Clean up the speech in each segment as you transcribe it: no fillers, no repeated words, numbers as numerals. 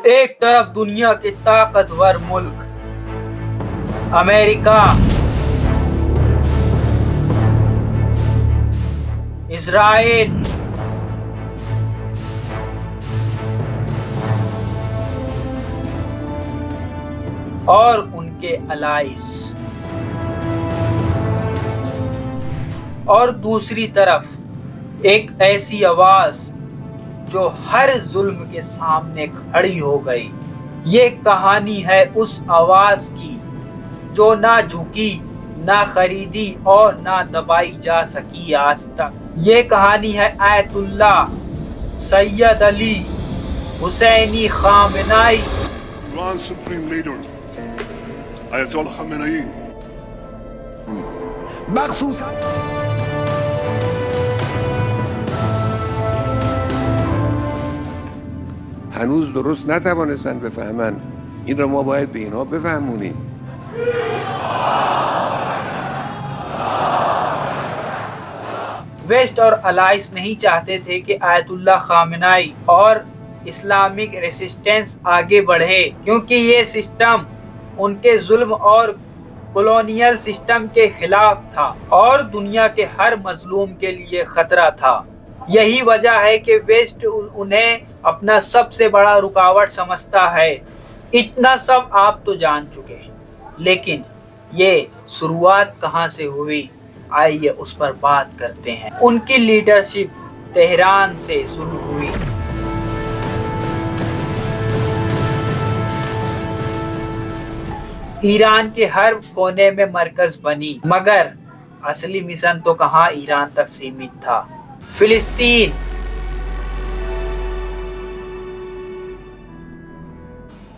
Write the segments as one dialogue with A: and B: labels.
A: ایک طرف دنیا کے طاقتور ملک امریکہ، اسرائیل، اور ان کے الائز، اور دوسری طرف ایک ایسی آواز جو ہر ظلم کے سامنے کھڑی ہو گئی۔ یہ کہانی ہے اس آواز کی جو نہ جھکی، نہ خریدی اور نہ دبائی جا سکی آج تک۔ یہ کہانی ہے آیت اللہ سید علی حسینی خامنائی،
B: Iran Supreme Leader Ayatollah Khamenei.
C: مخصوصا هنوز درست نتوانستن بفهمن. این را ما باید به اینها بفهمونیم.
A: ویسٹ اور الائس نہیں چاہتے تھے کہ آیت اللہ خامنائی اور اسلامک ریسسٹنس آگے بڑھے، کیونکہ یہ سسٹم ان کے ظلم اور کولونیل سسٹم کے خلاف تھا اور دنیا کے ہر مظلوم کے لیے خطرہ تھا۔ یہی وجہ ہے کہ ویسٹ انہیں اپنا سب سے بڑا رکاوٹ سمجھتا ہے۔ اتنا سب آپ تو جان چکے، لیکن یہ شروعات کہاں سے ہوئی؟ آئیے اس پر بات کرتے ہیں۔ ان کی لیڈرشپ تہران سے شروع ہوئی۔ ایران کے ہر کونے میں مرکز بنی، مگر اصلی مشن تو کہاں ایران تک سیمت تھا۔ فلسطین،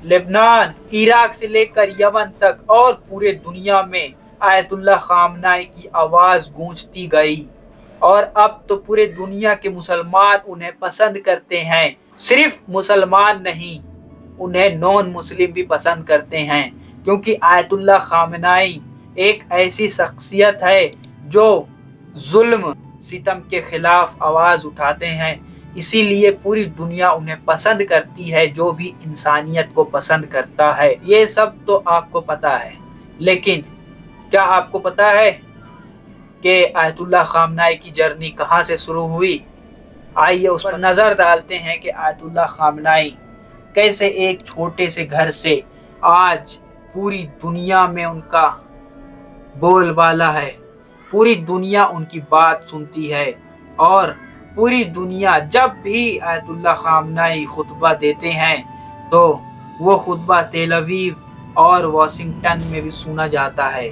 A: لبنان، عراق سے لے کر یمن تک اور پورے دنیا میں آیت اللہ خامنائی کی آواز گونجتی گئی، اور اب تو پورے دنیا کے مسلمان انہیں پسند کرتے ہیں۔ صرف مسلمان نہیں، انہیں نان مسلم بھی پسند کرتے ہیں، کیونکہ آیت اللہ خامنائی ایک ایسی شخصیت ہے جو ظلم ستم کے خلاف آواز اٹھاتے ہیں۔ اسی لیے پوری دنیا انہیں پسند کرتی ہے، جو بھی انسانیت کو پسند کرتا ہے۔ یہ سب تو آپ کو پتا ہے، لیکن کیا آپ کو پتا ہے کہ آیت اللہ خامنائی کی جرنی کہاں سے شروع ہوئی؟ آئیے اس پر نظر ڈالتے ہیں کہ آیت اللہ خامنائی کیسے ایک چھوٹے سے گھر سے آج پوری دنیا میں ان کا بول بالا ہے، پوری دنیا ان کی بات سنتی ہے، اور پوری دنیا جب بھی آیت اللہ خامنائی خطبہ دیتے ہیں تو وہ خطبہ تیل اویو اور واشنگٹن میں بھی سنا جاتا ہے،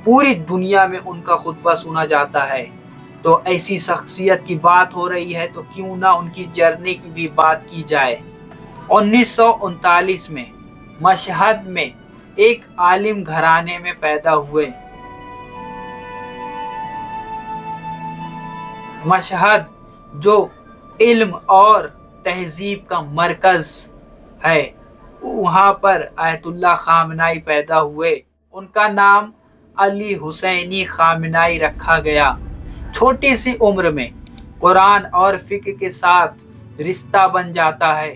A: پوری دنیا میں ان کا خطبہ سنا جاتا ہے۔ تو ایسی شخصیت کی بات ہو رہی ہے تو کیوں نہ ان کی جرنی کی بھی بات کی جائے۔ 1939 میں مشہد میں ایک عالم گھرانے میں پیدا ہوئے۔ مشہد جو علم اور تہذیب کا مرکز ہے، وہاں پر آیت اللہ خامنائی پیدا ہوئے۔ ان کا نام علی حسینی خامنائی رکھا گیا۔ چھوٹی سی عمر میں قرآن اور فقہ کے ساتھ رشتہ بن جاتا ہے،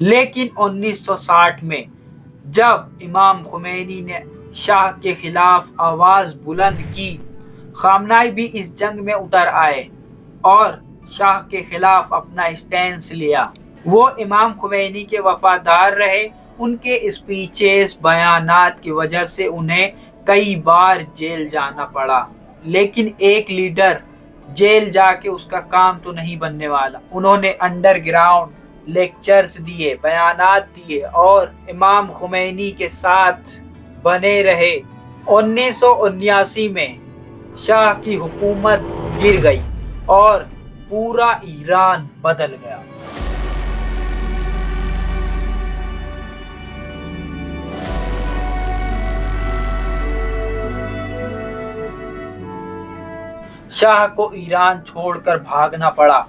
A: لیکن 1960 میں جب امام خمینی نے شاہ کے خلاف آواز بلند کی، خامنائی بھی اس جنگ میں اتر آئے اور شاہ کے خلاف اپنا اسٹینس لیا۔ وہ امام خمینی کے وفادار رہے۔ ان کے اسپیچز، بیانات کی وجہ سے انہیں کئی بار جیل جانا پڑا، لیکن ایک لیڈر جیل جا کے اس کا کام تو نہیں بننے والا۔ انہوں نے انڈر گراؤنڈ لیکچرز دیے، بیانات دیے اور امام خمینی کے ساتھ بنے رہے۔ 1979 میں شاہ کی حکومت گر گئی اور پورا ایران بدل گیا۔ شاہ کو ایران چھوڑ کر بھاگنا پڑا۔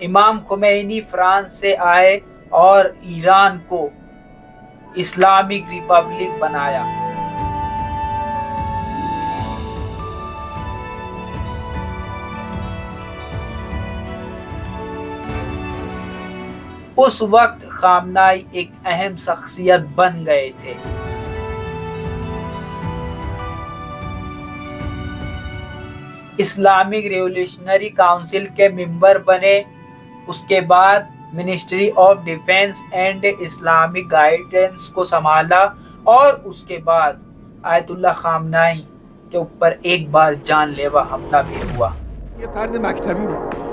A: امام خمینی فرانس سے آئے اور ایران کو اسلامک ریپبلک بنایا۔ اس وقت खामनाई एक अहम शख्सियत बन गए थे। इस्लामिक रिवॉल्यूशनरी काउंसिल के मेंबर बने। उसके बाद ministry of defence and Islamic guidance को संभाला और उसके बाद आयतुल्लाह खामनाई के ऊपर एक बार जानलेवा हमला भी हुआ।
C: ये फर्द मकतबी हूँ।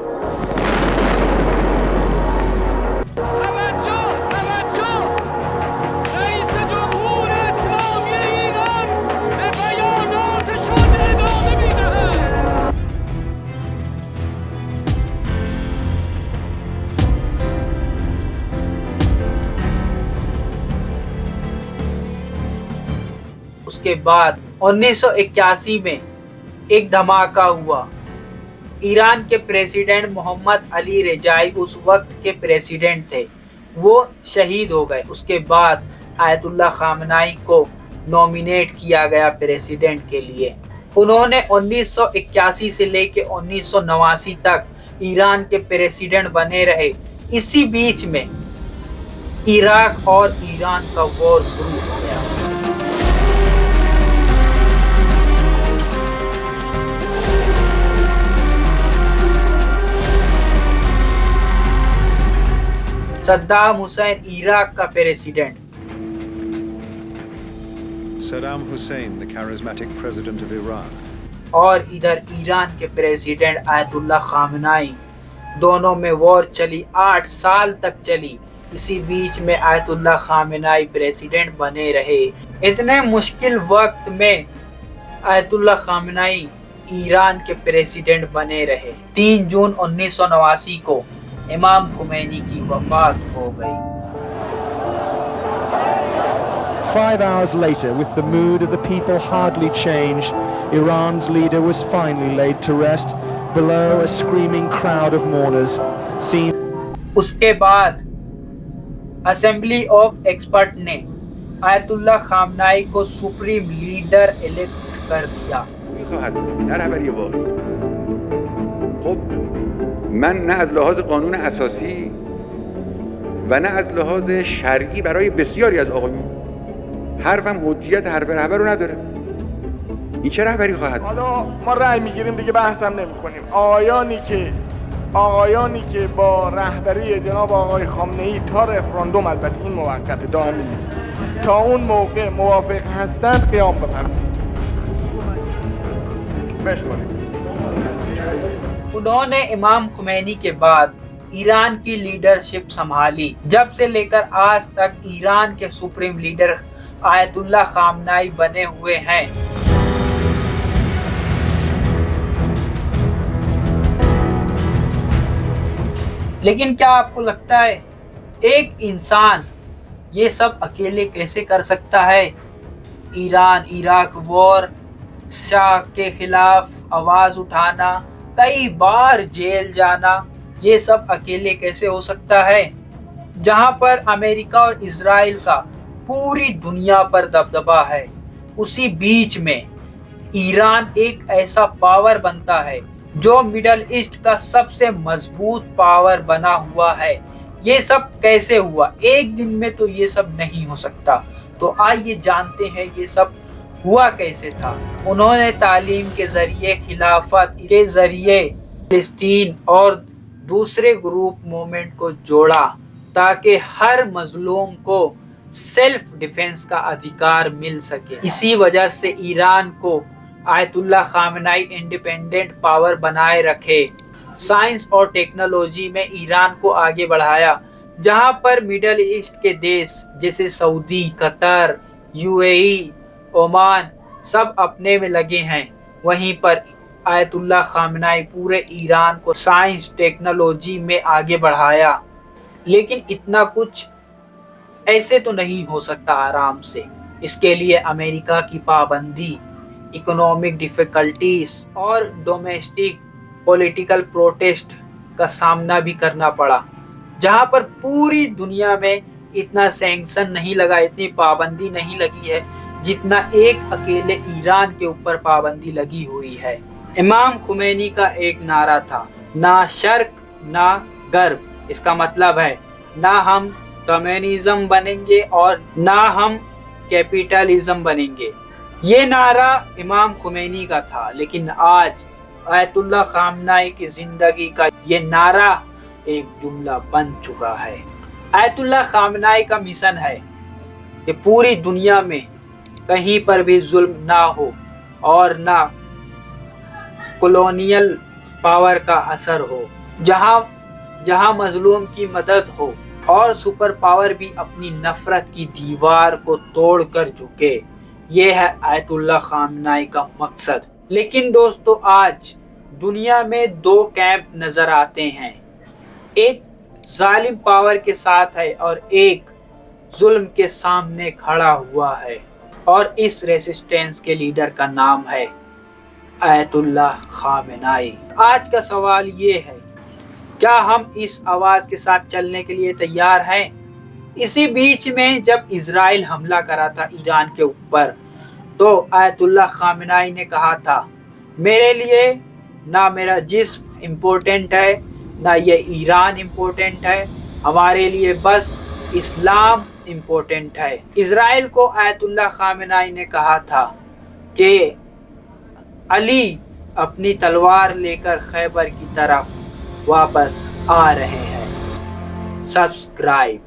A: उसके बाद 1981 में एक धमाका हुआ। ईरान के प्रेसिडेंट मोहम्मद अली रजाई उस वक्त के प्रेसिडेंट थे, वो शहीद हो गए। उसके बाद आयतुल्लाह खामनाई को नॉमिनेट किया गया प्रेसिडेंट के लिए। उन्होंने 1981 से लेकर 1989 तक ईरान के प्रेसिडेंट बने रहे। इसी बीच में इराक और ईरान का वॉर शुरू हो गया। सद्दाम हुसैन इराक का president,
D: Saddam Hussein, the charismatic president of Iran.
A: और इधर ईरान के प्रेसिडेंट आयतुल्लाह खामनाई। दोनों में वॉर चली, 8 साल तक चली। इसी बीच में आयतुल्लाह खामनाई प्रेसिडेंट बने रहे। इतने मुश्किल वक्त में आयतुल्लाह खामनाई ईरान के प्रेसिडेंट बने रहे। 3 जून 1989 को इमाम खुमैनी की वफात हो गई।
E: 5 hours later, with the mood of the people hardly changed, Iran's leader was finally laid to rest below a screaming crowd of mourners.
A: उसके बाद असेंबली ऑफ एक्सपर्ट ने आयतुल्लाह खामनाई को सुप्रीम लीडर इलेक्ट कर दिया।
F: من نه از لحاظ قانون اساسی و نه از لحاظ شرعی برای بسیاری از آقایون حرفم حجیت حرف رهبر رو نداره. این چه رهبری خواهد؟
G: حالا ما رأی میگیریم دیگه، بحثم نمی‌کنیم. آقایانی که با رهبری جناب آقای خامنه‌ای تا رفراندوم، البته این موقت دائمی نیست، تا اون موقع موافق هستند قیام بفرمایید. بشمارید.
A: उन्होंने इमाम खुमैनी के बाद ईरान की लीडरशिप संभाली। जब से लेकर आज तक ईरान के सुप्रीम लीडर आयतुल्लाह खामनाई बने हुए हैं। लेकिन क्या आपको लगता है एक इंसान ये सब अकेले कैसे कर सकता है? ईरान इराक वॉर, शाह के खिलाफ आवाज उठाना, कई बार जेल जाना, ये सब अकेले कैसे हो सकता है? जहां पर अमेरिका और इजराइल का पूरी दुनिया पर दबदबा है, उसी बीच में ईरान एक ऐसा पावर बनता है जो मिडल ईस्ट का सबसे मजबूत पावर बना हुआ है। ये सब कैसे हुआ? एक दिन में तो ये सब नहीं हो सकता। तो आइए जानते हैं ये सब हुआ कैसे था। उन्होंने तालीम के जरिए, खिलाफत के जरिए फिलिस्तीन और दूसरे ग्रुप मूवमेंट को जोड़ा ताकि हर मजलूम को सेल्फ डिफेंस का अधिकार मिल सके। इसी वजह से ईरान को आयतुल्लाह खामनाई इंडिपेंडेंट पावर बनाए रखे। साइंस और टेक्नोलॉजी में ईरान को आगे बढ़ाया। जहां पर मिडल ईस्ट के देश जैसे सऊदी, कतर, यूएई, ओमान सब अपने में लगे हैं, वहीं पर आयतुल्लाह खामनाई पूरे ईरान को साइंस टेक्नोलॉजी में आगे बढ़ाया। लेकिन इतना कुछ ऐसे तो नहीं हो सकता आराम से। इसके लिए अमेरिका की पाबंदी, इकोनॉमिक डिफिकल्टीज और डोमेस्टिक पॉलिटिकल प्रोटेस्ट का सामना भी करना पड़ा। जहां पर पूरी दुनिया में इतना सैंक्शन नहीं लगा, इतनी पाबंदी नहीं लगी है जितना एक अकेले ईरान के ऊपर पाबंदी लगी हुई है। इमाम खुमैनी का एक नारा था, ना शर्क ना गर्ब। इसका मतलब है ना हम कम्युनिज्म बनेंगे और ना हम कैपिटलिज्म बनेंगे। ये नारा इमाम खुमैनी का था, लेकिन आज आयतुल्लाह खामनाई की जिंदगी का ये नारा एक जुमला बन चुका है। आयतुल्लाह खामनाई का मिशन है कि पूरी दुनिया में कहीं पर भी जुल्म ना हो और ना कॉलोनियल पावर का असर हो, जहां मजलूम की मदद हो और सुपर पावर भी अपनी नफरत की दीवार को तोड़कर झुके। ये है आयतुल्लाह खामनाई का मकसद। लेकिन दोस्तों, आज दुनिया में दो कैंप नजर आते हैं, एक जालिम पावर के साथ है और एक जुल्म के सामने खड़ा हुआ है, और इस रेसिस्टेंस के लीडर का नाम है आयतुल्लाह खामेनाई। आज का सवाल ये है, क्या हम इस आवाज के साथ चलने के लिए तैयार हैं? इसी बीच में जब इजराइल हमला करा था ईरान के ऊपर, तो आयतुल्लाह खामेनाई ने कहा था, मेरे लिए ना मेरा जिस्म इम्पोर्टेंट है, ना ये ईरान इम्पोर्टेंट है, हमारे लिए बस इस्लाम इम्पोर्टेंट है। इजराइल को आयतुल्लाह खामेनाई ने कहा था कि अली अपनी तलवार लेकर खैबर की तरफ वापस आ रहे हैं। सब्सक्राइब।